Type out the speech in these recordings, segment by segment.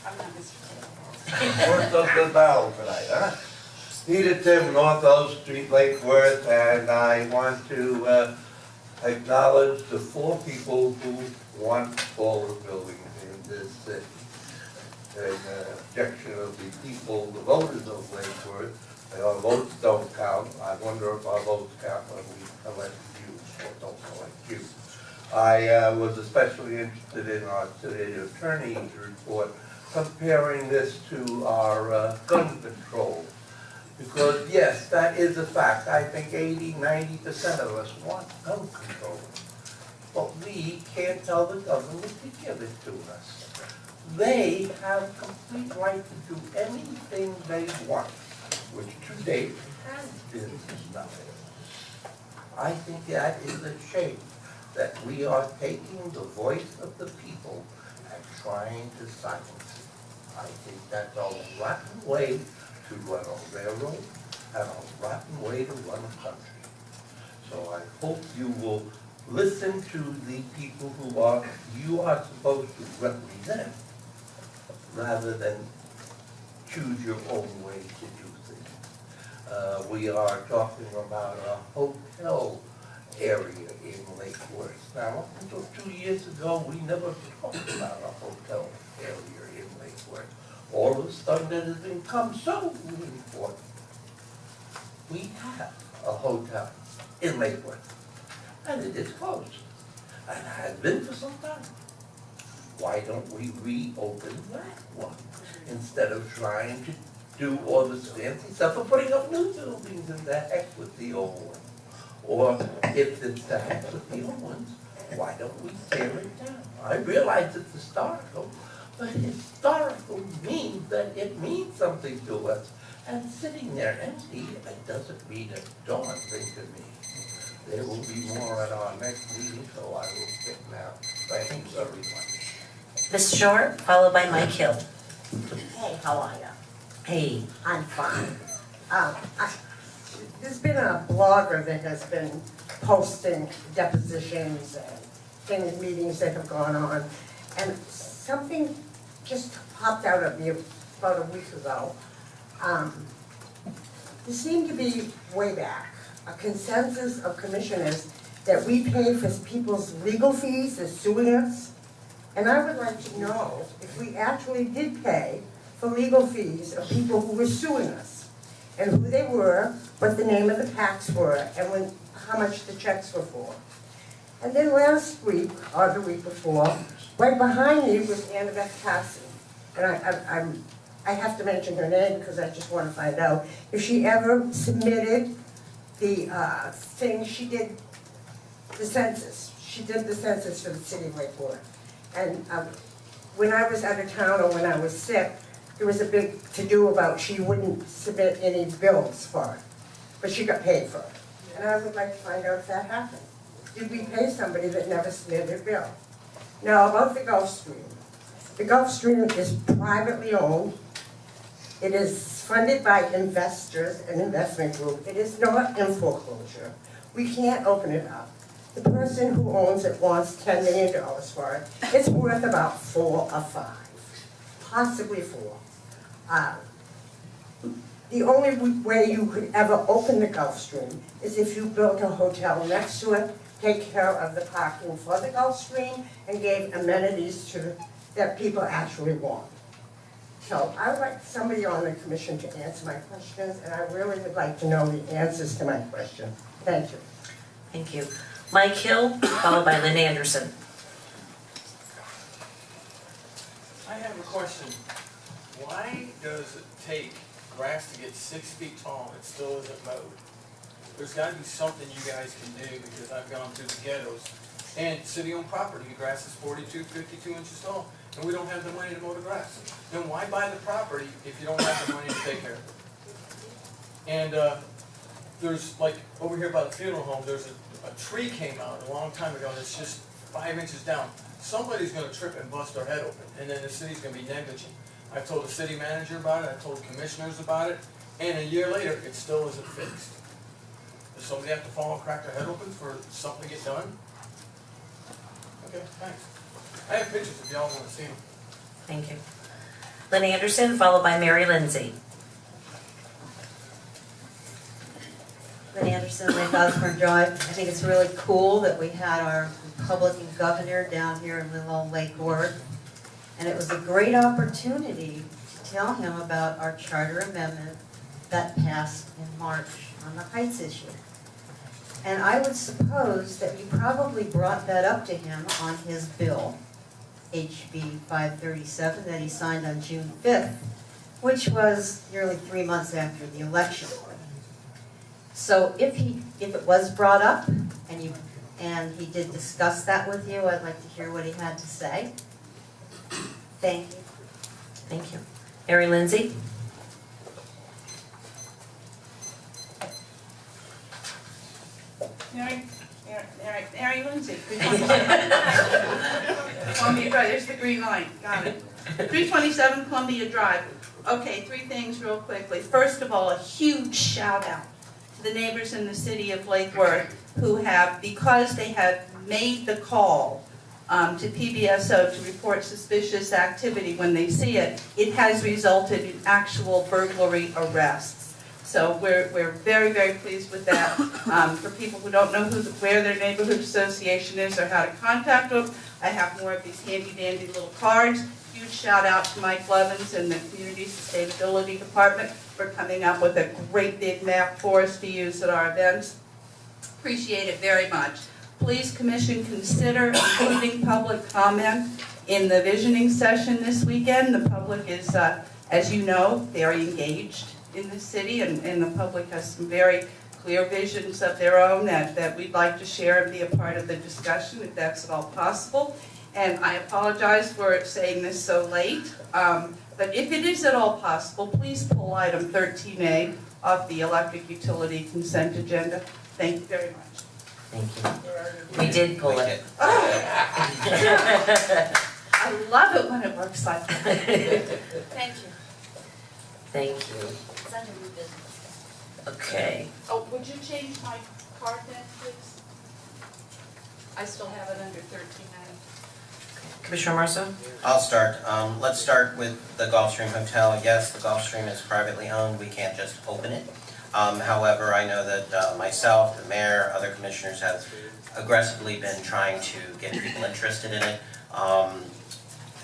I'm not Mr. Worth of the battle tonight, huh? Peter Tim, North O Street, Lake Worth, and I want to acknowledge the 4 people who want taller buildings in this city. There's an objection of the people, the voters of Lake Worth. Our votes don't count. I wonder if our votes count when we elect you or don't elect you. I was especially interested in our city attorney's report comparing this to our gun control. Because yes, that is a fact. I think 80–90% of us want gun control. But we can't tell the government to give it to us. They have complete right to do anything they want, which to date has been nothing. I think that is a shame that we are taking the voice of the people and trying to silence it. I think that's a rotten way to run a railroad and a rotten way to run a country. So I hope you will listen to the people you are supposed to represent, rather than choose your own way to do things. We are talking about a hotel area in Lake Worth. Now, up until 2 years ago, we never talked about a hotel area in Lake Worth. All of a sudden, it has become so important. We have a hotel in Lake Worth, and it is closed, and has been for some time. Why don't we reopen that one instead of trying to do all this fancy stuff of putting up new buildings and the heck with the old ones? Or if it's the heck with the old ones, why don't we tear it down? I realize it's historical, but historical means that it means something to us. And sitting there empty, it doesn't mean a darn thing to me. There will be more at our next meeting, so I will quit now. Thank you very much. Ms. Short, followed by Mike Hill. Hey, how are ya? Hey. I'm fine. There's been a blogger that has been posting depositions and things, meetings that have gone on, and something just popped out at me about a week ago. There seemed to be, way back, a consensus of commissioners that we pay for people's legal fees as suing us. And I would like to know if we actually did pay for legal fees of people who were suing us, and who they were, what the name of the PACs were, and how much the checks were for. And then last week, or the week before, right behind me was Annabeth Cassie. And I have to mention her name because I just want to find out if she ever submitted the thing. She did the census. She did the census for the city of Lake Worth. And when I was out of town or when I was sick, there was a big to-do about she wouldn't submit any bills for it, but she got paid for it. And I would like to find out if that happened. Did we pay somebody that never submitted a bill? Now, about the Gulf Stream. The Gulf Stream is privately owned. It is funded by investors, an investment group. It is not in foreclosure. We can't open it up. The person who owns it wants $10 million for it. It's worth about 4 or 5, possibly 4. The only way you could ever open the Gulf Stream is if you built a hotel next to it, take care of the parking for the Gulf Stream, and gave amenities that people actually want. So I would like somebody on the commission to answer my questions, and I really would like to know the answers to my question. Thank you. Thank you. Mike Hill, followed by Lynn Anderson. I have a question. Why does it take grass to get 6 feet tall and it still isn't mowed? There's got to be something you guys can do, because I've gone through the ghettos. And city-owned property, the grass is 42, 52 inches tall, and we don't have the money to mow the grass. Then why buy the property if you don't have the money to take care of it? And there's, like, over here by the funeral home, there's a tree came out a long time ago that's just 5 inches down. Somebody's going to trip and bust their head open, and then the city's going to be negligent. I've told the city manager about it, I've told commissioners about it, and a year later, it still isn't fixed. Does somebody have to fall and crack their head open for something to get done? Okay, thanks. I have pictures if y'all want to see them. Thank you. Lynn Anderson, followed by Mary Lindsay. Lynn Anderson, Lake Osborne Drive. I think it's really cool that we had our Republican governor down here in little old Lake Worth. And it was a great opportunity to tell him about our charter amendment that passed in March on the Heights issue. And I would suppose that you probably brought that up to him on his bill, HB 537, that he signed on June 5th, which was nearly 3 months after the election. So if it was brought up and he did discuss that with you, I'd like to hear what he had to say. Thank you. Thank you. Mary Lindsay. Mary Lindsay. Columbia Drive, there's the green light, got it. 327 Columbia Drive. Okay, 3 things real quickly. First of all, a huge shout out to the neighbors in the city of Lake Worth who have, because they have made the call to PBSO to report suspicious activity when they see it, it has resulted in actual burglary arrests. So we're very, very pleased with that. For people who don't know where their neighborhood association is or how to contact them, I have more of these handy dandy little cards. Huge shout out to Mike Levins and the Community Sustainability Department for coming up with a great big map for us to use at our events. Appreciate it very much. Please, Commission, consider including public comment in the visioning session this weekend. The public is, as you know, very engaged in the city, and the public has some very clear visions of their own that we'd like to share and be a part of the discussion, if that's at all possible. And I apologize for saying this so late, but if it is at all possible, please pull item 13A off the electric utility consent agenda. Thank you very much. Thank you. We did pull it. I love it when it works like that. Thank you. Thank you. It's under new business. Okay. Oh, would you change my card then, please? I still have it under 13A. Commissioner Marceau? I'll start. Let's start with the Gulfstream Hotel. Yes, the Gulfstream is privately owned. We can't just open it. However, I know that myself, the mayor, other commissioners have aggressively been trying to get people interested in it.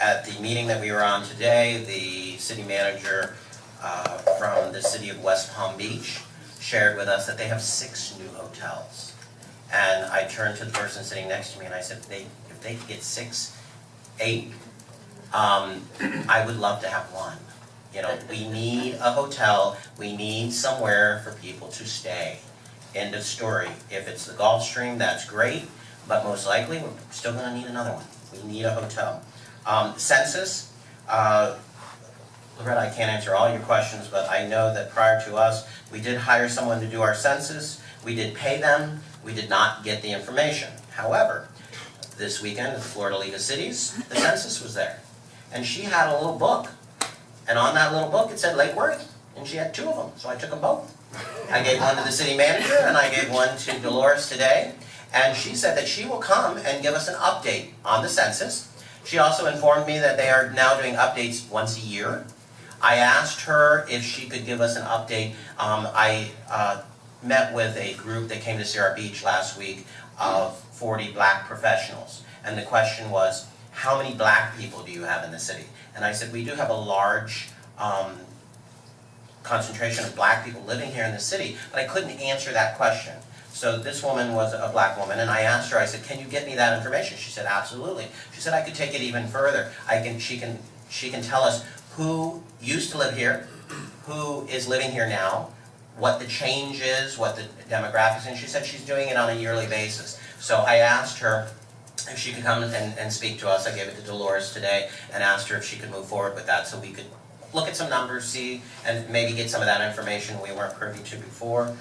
At the meeting that we were on today, the city manager from the city of West Palm Beach shared with us that they have 6 new hotels. And I turned to the person sitting next to me and I said, if they could get 6, 8, I would love to have 1. You know, we need a hotel, we need somewhere for people to stay. End of story. If it's the Gulfstream, that's great, but most likely we're still gonna need another one. We need a hotel. Census, Loretta, I can't answer all your questions, but I know that prior to us, we did hire someone to do our census, we did pay them, we did not get the information. However, this weekend at the Florida League of Cities, the census was there. And she had a little book. And on that little book, it said Lake Worth, and she had 2 of them, so I took them both. I gave one to the city manager, and I gave one to Dolores today, and she said that she will come and give us an update on the census. She also informed me that they are now doing updates once a year. I asked her if she could give us an update. I met with a group that came to Sierra Beach last week of 40 black professionals, and the question was, how many black people do you have in the city? And I said, we do have a large concentration of black people living here in the city, but I couldn't answer that question. So this woman was a black woman, and I asked her, I said, can you get me that information? She said, absolutely. She said, I could take it even further. She can tell us who used to live here, who is living here now, what the change is, what the demographics, and she said she's doing it on a yearly basis. So I asked her if she could come and speak to us. I gave it to Dolores today and asked her if she could move forward with that so we could look at some numbers, see, and maybe get some of that information we weren't privy to before.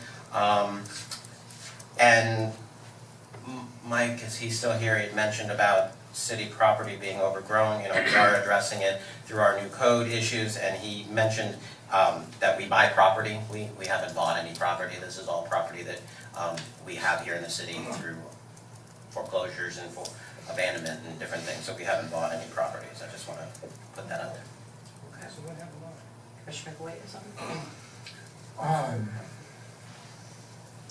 And Mike, is he still here? He had mentioned about city property being overgrown. You know, we are addressing it through our new code issues, and he mentioned that we buy property. We haven't bought any property. This is all property that we have here in the city through foreclosures and for abandonment and different things, so we haven't bought any properties. I just want to put that out there. Commissioner Boyd or something?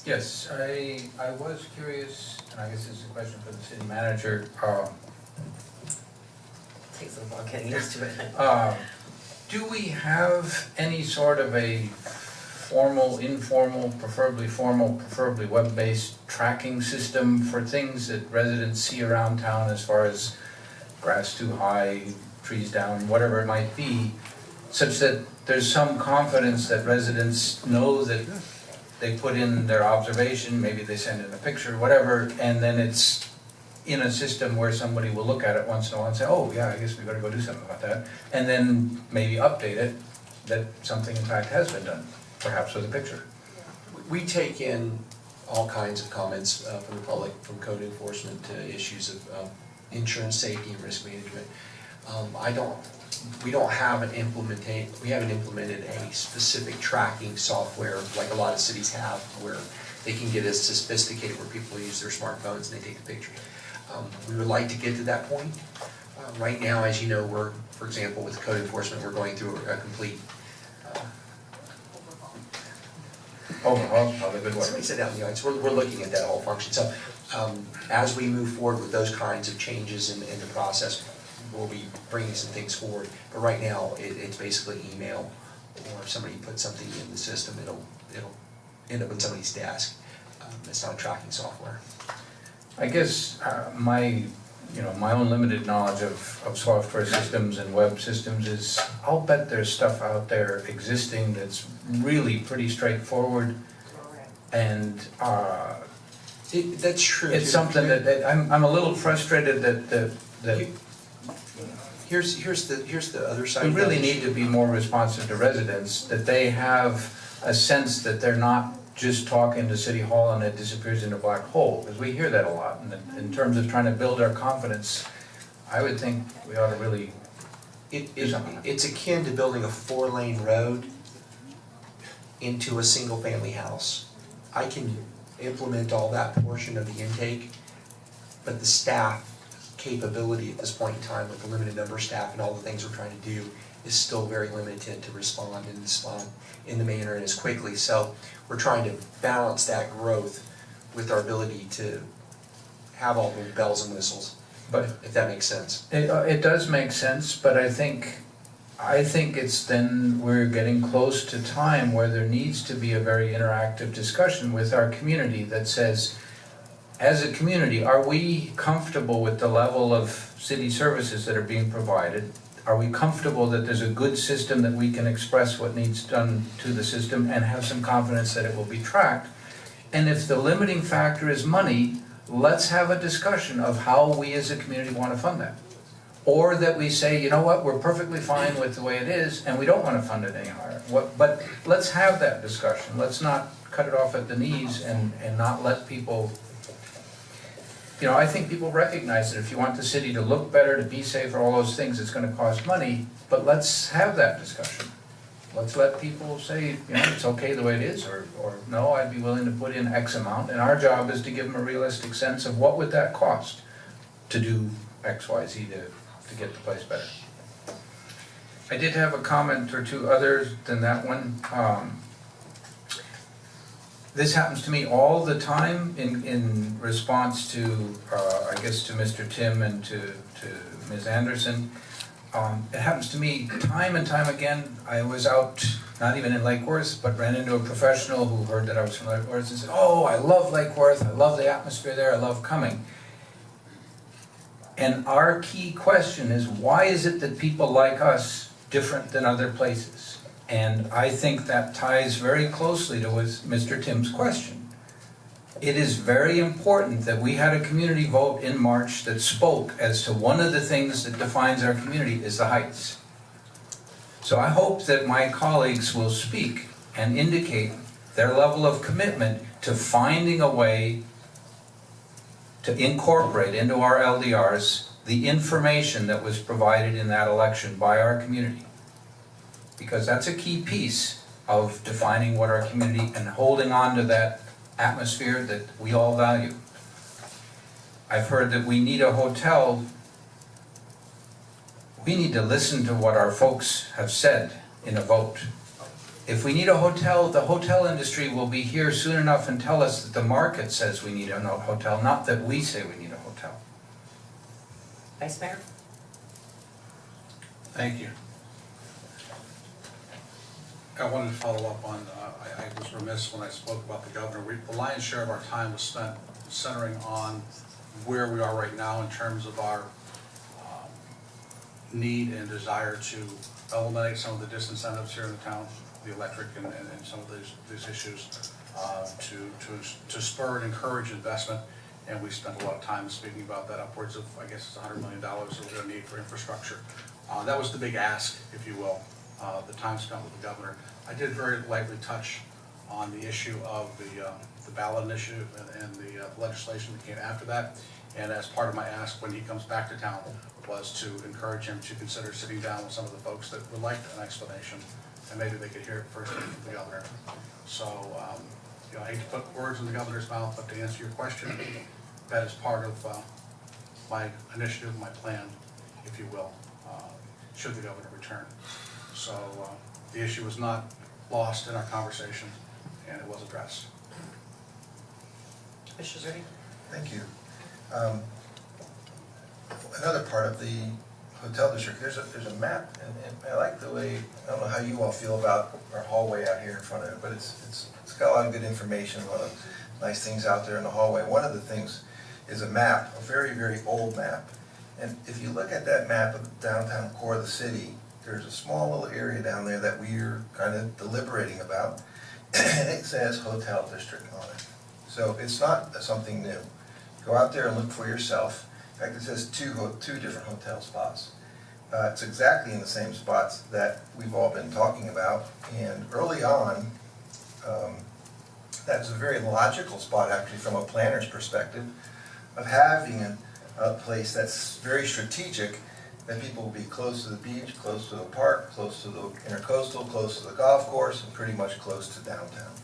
Yes, I was curious, and I guess this is a question for the city manager. Takes a while getting used to it. Do we have any sort of a formal, informal, preferably web-based tracking system for things that residents see around town as far as grass too high, trees down, whatever it might be, such that there's some confidence that residents know that they put in their observation, maybe they send in a picture, whatever, and then it's in a system where somebody will look at it once in a while and say, oh yeah, I guess we better go do something about that, and then maybe update it, that something in fact has been done, perhaps with a picture. We take in all kinds of comments from the public, from code enforcement to issues of insurance safety and risk management. We haven't implemented a specific tracking software like a lot of cities have, where they can get as sophisticated where people use their smartphones and they take the pictures. We would like to get to that point. Right now, as you know, we're, for example, with code enforcement, we're going through a complete Overhaul, probably a good word. somebody said out in the audience, we're looking at that whole function. So as we move forward with those kinds of changes in the process, we'll be bringing some things forward. But right now, it's basically email, or if somebody puts something in the system, it'll end up on somebody's desk. It's not tracking software. I guess my own limited knowledge of software systems and web systems is, I'll bet there's stuff out there existing that's really pretty straightforward, and That's true. it's something that I'm a little frustrated that Here's the other side. we of really that. need to be more responsive to residents, that they have a sense that they're not just talking to City Hall and it disappears in a black hole, because we hear that a lot. And in terms of trying to build our confidence, I would think we ought to really do something. It's akin to building a 4-lane road into a single-family house. I can implement all that portion of the intake, but the staff capability at this point in time, with the limited number of staff and all the things we're trying to do, is still very limited to respond in the manner and as quickly. So we're trying to balance that growth with our ability to have all the bells and whistles, But if that makes sense. it does make sense, but I think it's then we're getting close to time where there needs to be a very interactive discussion with our community that says, as a community, are we comfortable with the level of city services that are being provided? Are we comfortable that there's a good system that we can express what needs done to the system and have some confidence that it will be tracked? And if the limiting factor is money, let's have a discussion of how we as a community want to fund that. Or that we say, you know what, we're perfectly fine with the way it is and we don't want to fund it any higher. But let's have that discussion. Let's not cut it off at the knees and not let people... I think people recognize that if you want the city to look better, to be safer, all those things, it's going to cost money, but let's have that discussion. Let's let people say, it's okay the way it is, or no, I'd be willing to put in X amount, and our job is to give them a realistic sense of what would that cost to do X, Y, Z to get the place better. I did have a comment or two other than that one. This happens to me all the time in response to, I guess, to Mr. Tim and to Ms. Anderson. It happens to me time and time again. I was out, not even in Lake Worth, but ran into a professional who heard that I was from Lake Worth and said, oh, I love Lake Worth, I love the atmosphere there, I love coming. And our key question is, why is it that people like us different than other places? And I think that ties very closely to Mr. Tim's question. It is very important that we had a community vote in March that spoke as to one of the things that defines our community is the heights. So I hope that my colleagues will speak and indicate their level of commitment to finding a way to incorporate into our LDRs the information that was provided in that election by our community. Because that's a key piece of defining what our community and holding on to that atmosphere that we all value. I've heard that we need a hotel we need to listen to what our folks have said in a vote. If we need a hotel, the hotel industry will be here soon enough and tell us that the market says we need a hotel, not that we say we need a hotel. Vice Mayor? Thank you. I wanted to follow up on, I was remiss when I spoke about the governor. The lion's share of our time was spent centering on where we are right now in terms of our need and desire to eliminate some of the disincentives here in the town, the electric and some of these issues, to spur and encourage investment. And we spent a lot of time speaking about that, upwards of, I guess it's $100 million that we're going to need for infrastructure. That was the big ask, if you will, the time spent with the governor. I did very lightly touch on the issue of the ballot initiative and the legislation that came after that. And as part of my ask when he comes back to town was to encourage him to consider sitting down with some of the folks that would like an explanation, and maybe they could hear it first from the governor. So, I hate to put words in the governor's mouth, but to answer your question, that is part of my initiative, my plan, if you will, should the governor return. So the issue was not lost in our conversation, and it was addressed. Mr. Zerdy? Thank you. Another part of the hotel district, there's a map, and I like the way, I don't know how you all feel about our hallway out here in front of it, but it's got a lot of good information, a lot of nice things out there in the hallway. One of the things is a map, a very, very old map. And if you look at that map of the downtown core of the city, there's a small little area down there that we're kind of deliberating about, and it says hotel district on it. So it's not something new. Go out there and look for yourself. In fact, it says two different hotel spots. It's exactly in the same spots that we've all been talking about. And early on, that was a very logical spot, actually, from a planner's perspective, of having a place that's very strategic, that people will be close to the beach, close to the park, close to the intercoastal, close to the golf course, and pretty much close to downtown.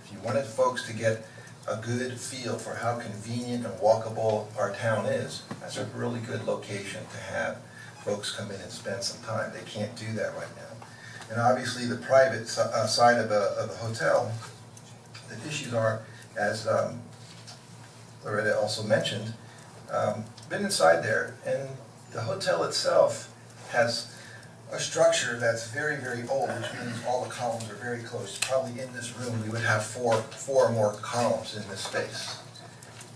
If you wanted folks to get a good feel for how convenient and walkable our town is, that's a really good location to have folks come in and spend some time. They can't do that right now. And obviously the private side of the hotel, the issues are, as Loretta also mentioned, been inside there, and the hotel itself has a structure that's very, very old, which means all the columns are very close. Probably in this room we would have four or more columns in this space.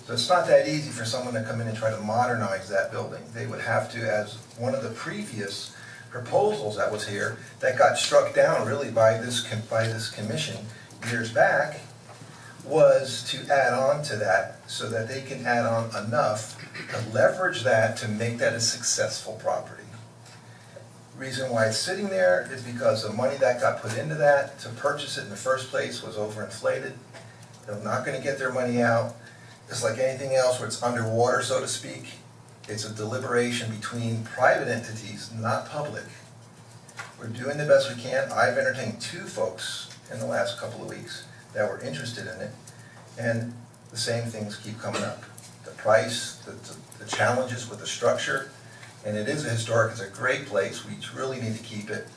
So it's not that easy for someone to come in and try to modernize that building. They would have to, as one of the previous proposals that was here, that got struck down really by this commission years back, was to add on to that so that they can add on enough to leverage that to make that a successful property. Reason why it's sitting there is because the money that got put into that to purchase it in the first place was overinflated. They're not going to get their money out. It's like anything else where it's underwater, so to speak. It's a deliberation between private entities, not public. We're doing the best we can. I've entertained 2 folks in the last couple of weeks that were interested in it, and the same things keep coming up. The price, the challenges with the structure, and it is a historic, it's a great place, we really need to keep it,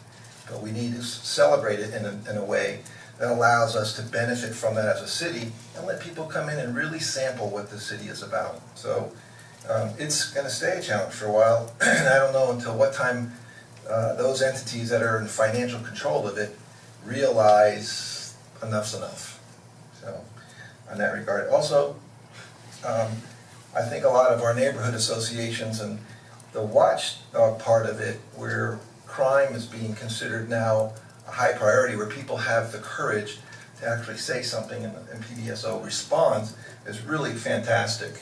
but we need to celebrate it in a way that allows us to benefit from that as a city and let people come in and really sample what the city is about. So it's going to stay a challenge for a while, and I don't know until what time those entities that are in financial control of it realize enough's enough. So, in that regard. Also, I think a lot of our neighborhood associations and the watchdog part of it, where crime is being considered now a high priority, where people have the courage to actually say something and PDSO responds, is really fantastic.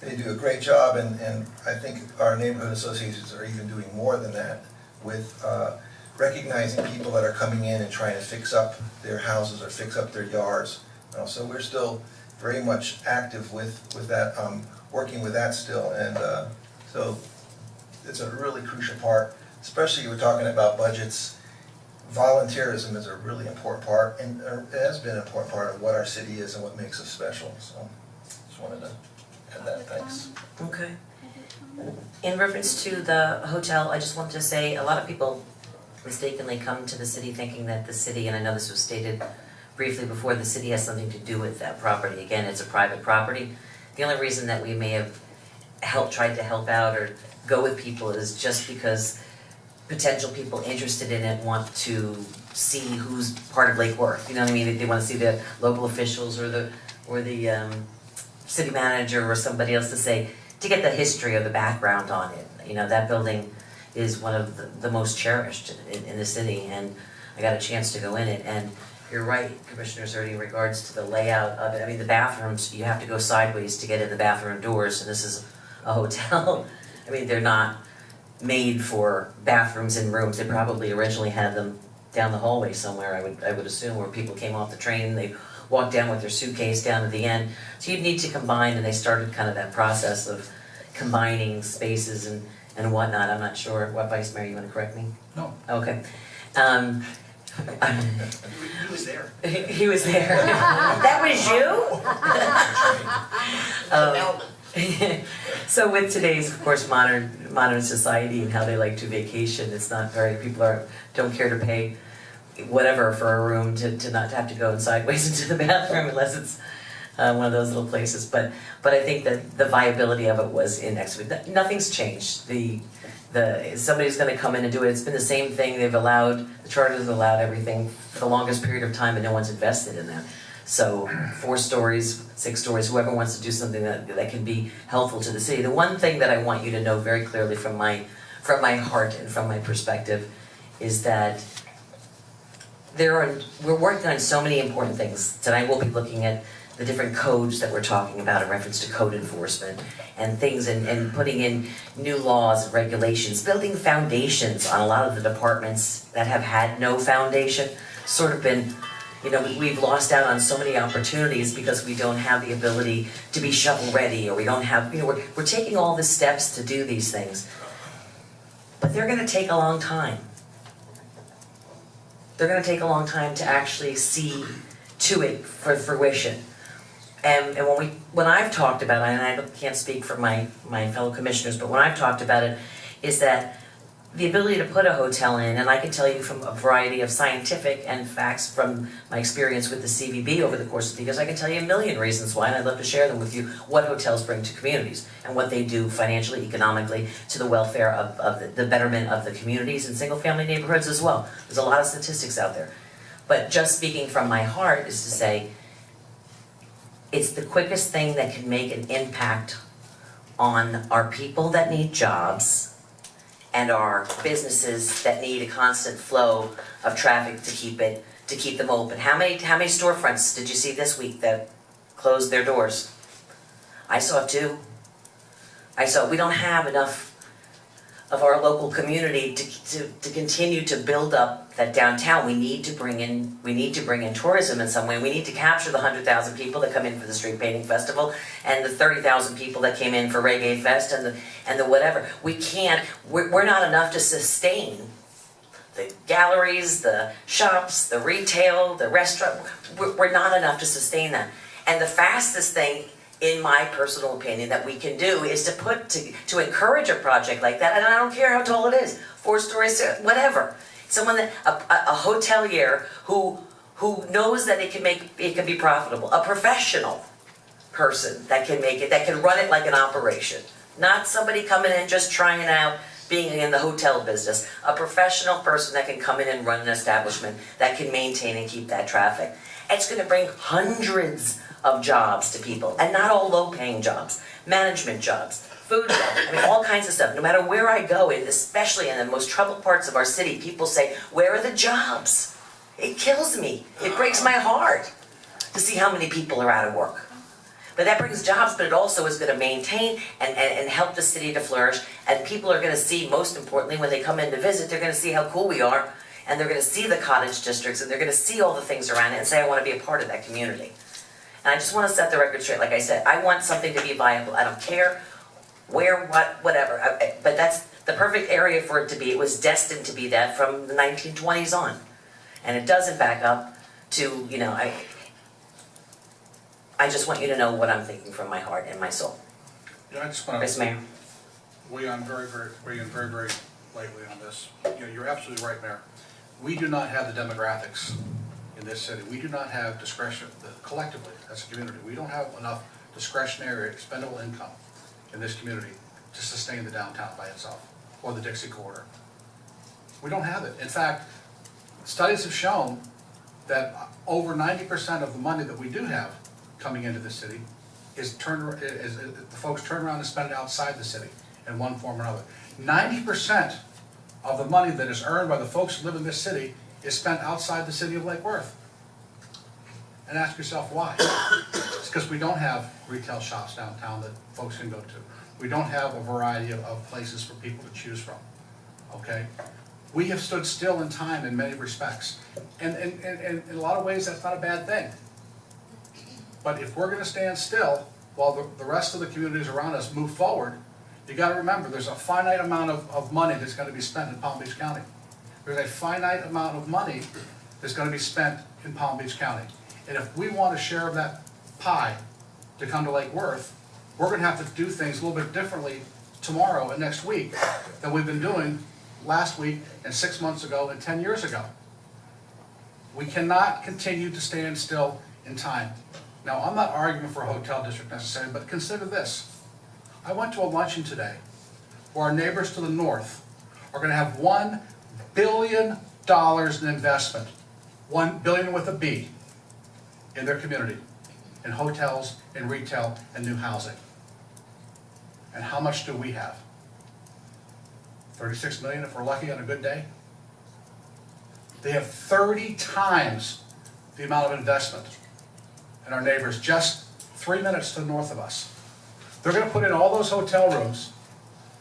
They do a great job, and I think our neighborhood associations are even doing more than that with recognizing people that are coming in and trying to fix up their houses or fix up their yards. So we're still very much active with that, working with that still, and so it's a really crucial part, especially we're talking about budgets. Volunteerism is a really important part, and it has been an important part of what our city is and what makes us special. So just wanted to add that. Thanks. Okay. In reference to the hotel, I just wanted to say, a lot of people mistakenly come to the city thinking that the city, and I know this was stated briefly before, the city has something to do with that property. Again, it's a private property. The only reason that we may have tried to help out or go with people is just because potential people interested in it want to see who's part of Lake Worth. You know what I mean? They want to see the local officials or the city manager or somebody else to get the history or the background on it. You know, that building is one of the most cherished in the city, and I got a chance to go in it. And you're right, Commissioner Zerdy, in regards to the layout of it. I mean, the bathrooms, you have to go sideways to get in the bathroom doors, and this is a hotel. I mean, they're not made for bathrooms in rooms. They probably originally had them down the hallway somewhere, I would assume, where people came off the train, they walked down with their suitcase down to the end. So you'd need to combine, and they started kind of that process of combining spaces and whatnot. I'm not sure. What, Vice Mayor, you want to correct me? No. Okay. He was there. He was there. That was you? So with today's, of course, modern society and how they like to vacation, it's not very, people don't care to pay whatever for a room to not have to go in sideways into the bathroom unless it's one of those little places. But I think that the viability of it was inexorable. Nothing's changed. Somebody's going to come in and do it. It's been the same thing. The charter has allowed everything for the longest period of time, and no one's invested in that. So 4 stories, 6 stories, whoever wants to do something that can be helpful to the city. The one thing that I want you to know very clearly from my heart and from my perspective is that we're working on so many important things. Tonight we'll be looking at the different codes that we're talking about in reference to code enforcement and things, and putting in new laws and regulations, building foundations on a lot of the departments that have had no foundation, sort of been, you know, we've lost out on so many opportunities because we don't have the ability to be shovel ready, or we don't have, you know, we're taking all the steps to do these things, but they're gonna take a long time. They're gonna take a long time to actually see to it for fruition. And when I've talked about it, and I can't speak for my fellow commissioners, but when I've talked about it, is that the ability to put a hotel in, and I can tell you from a variety of scientific and facts from my experience with the CVB over the course of the years, I can tell you a million reasons why, and I'd love to share them with you, what hotels bring to communities and what they do financially, economically, to the welfare of the betterment of the communities and single-family neighborhoods as well. There's a lot of statistics out there. But just speaking from my heart is to say, it's the quickest thing that can make an impact on our people that need jobs and our businesses that need a constant flow of traffic to keep them open. How many storefronts did you see this week that closed their doors? I saw 2. We don't have enough of our local community to continue to build up that downtown. We need to bring in tourism in some way. We need to capture the 100,000 people that come in for the Street Painting Festival and the 30,000 people that came in for Reggae Fest and the whatever. We're not enough to sustain the galleries, the shops, the retail, the restaurant. We're not enough to sustain that. And the fastest thing, in my personal opinion, that we can do is to encourage a project like that, and I don't care how tall it is, 4 stories, whatever. Someone that a hotelier who knows that it can be profitable, a professional person that can make it, that can run it like an operation, not somebody coming in just trying out being in the hotel business, a professional person that can come in and run an establishment that can maintain and keep that traffic. It's going to bring hundreds of jobs to people, and not all low-paying jobs, management jobs, food jobs, I mean, all kinds of stuff. No matter where I go, especially in the most troubled parts of our city, people say, where are the jobs? It kills me. It breaks my heart to see how many people are out of work. But that brings jobs, but it also is going to maintain and help the city to flourish, and people are going to see, most importantly, when they come in to visit, they're going to see how cool we are, and they're going to see the cottage districts, and they're going to see all the things around it and say, I want to be a part of that community. And I just want to set the record straight. Like I said, I want something to be viable. I don't care where, what, whatever. But that's the perfect area for it to be. It was destined to be that from the 1920s on. And it doesn't back up to, you know, I just want you to know what I'm thinking from my heart and my soul. Yeah, I just want Yes, to Mayor. weigh in very lightly on this. You know, you're absolutely right, Mayor. We do not have the demographics in this city. We do not have discretion, collectively, as a community, we don't have enough discretionary expendable income in this community to sustain the downtown by itself, or the Dixie Corridor. We don't have it. In fact, studies have shown that over 90% of the money that we do have coming into the city is the folks turn around and spend it outside the city in one form or another. 90% of the money that is earned by the folks who live in this city is spent outside the city of Lake Worth. And ask yourself why. It's because we don't have retail shops downtown that folks can go to. We don't have a variety of places for people to choose from, okay? We have stood still in time in many respects. And in a lot of ways, that's not a bad thing. But if we're gonna stand still while the rest of the communities around us move forward, you gotta remember, there's a finite amount of money that's gonna be spent in Palm Beach County. There's a finite amount of money that's gonna be spent in Palm Beach County. And if we want a share of that pie to come to Lake Worth, we're gonna have to do things a little bit differently tomorrow and next week than we've been doing last week and 6 months ago and 10 years ago. We cannot continue to stand still in time. Now, I'm not arguing for a hotel district necessarily, but consider this. I went to a luncheon today where our neighbors to the north are gonna have $1 billion in investment, 1 billion with a B, in their community, in hotels, in retail, and new housing. And how much do we have? 36 million if we're lucky on a good day? They have 30 times the amount of investment in our neighbors, just 3 minutes to the north of us. They're gonna put in all those hotel rooms,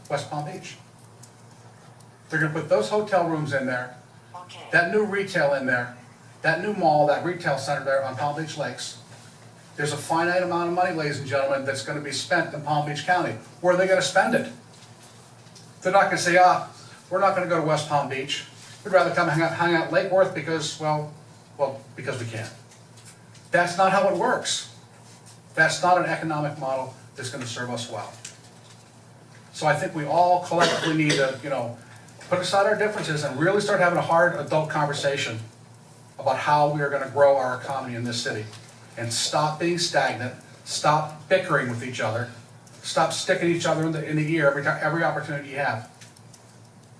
West Palm Beach. They're gonna put those hotel rooms in there, that new retail in there, that new mall, that retail center there on Palm Beach Lakes. There's a finite amount of money, ladies and gentlemen, that's gonna be spent in Palm Beach County. Where are they gonna spend it? They're not gonna say, we're not gonna go to West Palm Beach. We'd rather come hang out in Lake Worth because, well, because we can. That's not how it works. That's not an economic model that's gonna serve us well. So I think we all collectively need to, put aside our differences and really start having a hard adult conversation about how we are gonna grow our economy in this city. And stop being stagnant, stop bickering with each other, stop sticking each other in the ear every opportunity you have.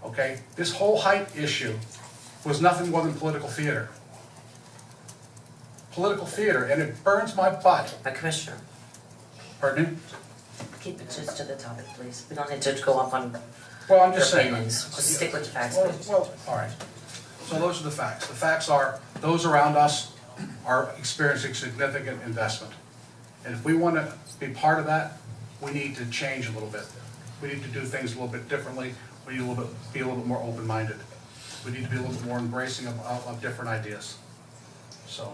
Okay? This whole height issue was nothing more than political theater. Political theater, and it burns my butt. Commissioner, Pardon me? keep it just to the topic, please. We don't need to go off on Well, I'm just your saying. opinions. Just stick with the facts, Well, please. all right. So those are the facts. The facts are, those around us are experiencing significant investment. And if we want to be part of that, we need to change a little bit. We need to do things a little bit differently. We need to be a little bit more open-minded. We need to be a little bit more embracing of different ideas. So.